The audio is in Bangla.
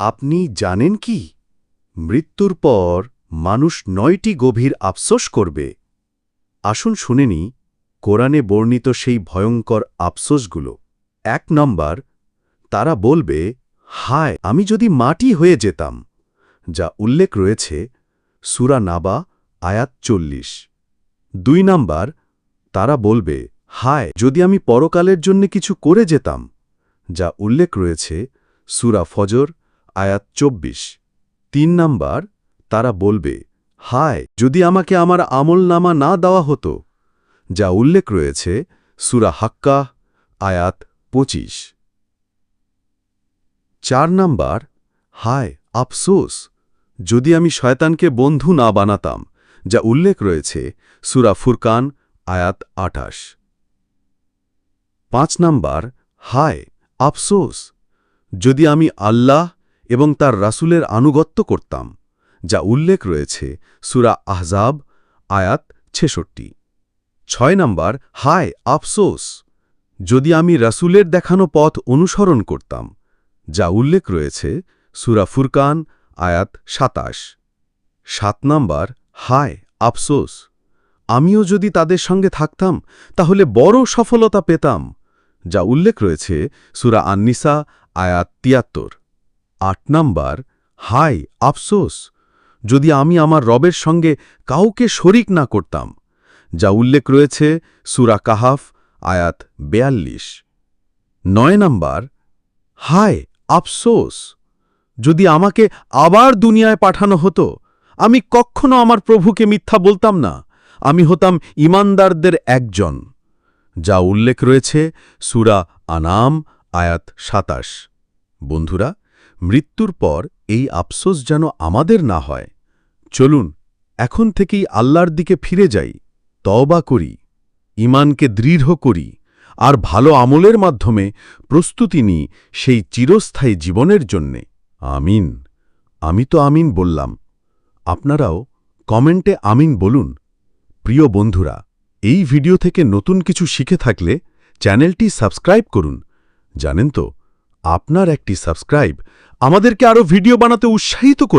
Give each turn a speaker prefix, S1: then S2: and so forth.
S1: আপনি জানেন কি মৃত্যুর পর মানুষ ৯টি গভীর আফসোস করবে? আসুন শুনে নিই কোরআনে বর্ণিত সেই ভয়ঙ্কর আফসোসগুলো। ১ নম্বর, তারা বলবে, হায় আমি যদি মাটি হয়ে যেতাম, যা উল্লেখ রয়েছে সূরা নাবা আয়াত ৪০। ২ নম্বর, তারা বলবে, হায় যদি আমি পরকালের জন্য কিছু করে যেতাম, যা উল্লেখ রয়েছে সূরা ফজর আয়াত ২৪। ৩ নম্বর, তারা বলবে, হায় যদি আমাকে আমার আমলনামা না দেওয়া হতো, যা উল্লেখ রয়েছে সূরা হাক্কাহ আয়াত ২৫। ৪ নম্বর, হায় আফসোস যদি আমি শয়তানকে বন্ধু না বানাতাম, যা উল্লেখ রয়েছে সূরা ফুরকান আয়াত ২৮। ৫ নম্বর, হায় আফসোস যদি আমি আল্লাহ এবং তার রাসূলের আনুগত্য করতাম, যা উল্লেখ রয়েছে সূরা আহজাব আয়াত ৬৬। ৬ নম্বর, হায় আফসোস যদি আমি রাসূলের দেখানো পথ অনুসরণ করতাম, যা উল্লেখ রয়েছে সূরা ফুরকান আয়াত ২৭। ৭ নম্বর, হায় আফসোস আমিও যদি তাদের সঙ্গে থাকতাম তাহলে বড় সফলতা পেতাম, যা উল্লেখ রয়েছে সূরা আন-নিসা আয়াত ৭৩। ৮ নম্বর, হায় আফসোস যদি আমি আমার রবের সঙ্গে কাউকে শরিক না করতাম, যা উল্লেখ রয়েছে সূরা কাহাফ আয়াত ৪২। ৯ নম্বর, হায় আফসোস যদি আমাকে আবার দুনিয়ায় পাঠানো হতো, আমি কখনো আমার প্রভুকে মিথ্যা বলতাম না, আমি হতাম ঈমানদারদের একজন, যা উল্লেখ রয়েছে সূরা আনাম আয়াত ২৭। বন্ধুরা, মৃত্যুর পর এই আফসোস যেন আমাদের না হয়। চলুন এখন থেকেই আল্লাহর দিকে ফিরে যাই, তওবা করি, ঈমানকে দৃঢ় করি আর ভালো আমলের মাধ্যমে প্রস্তুতি নিই সেই চিরস্থায়ী জীবনের জন্যে। আমিন। আমি তো আমিন বললাম, আপনারাও কমেন্টে আমিন বলুন। প্রিয় বন্ধুরা, এই ভিডিও থেকে নতুন কিছু শিখে থাকলে চ্যানেলটি সাবস্ক্রাইব করুন। জানেন তো, আপনার একটি সাবস্ক্রাইব আমাদেরকে আরও ভিডিও বানাতে উৎসাহিত করবে।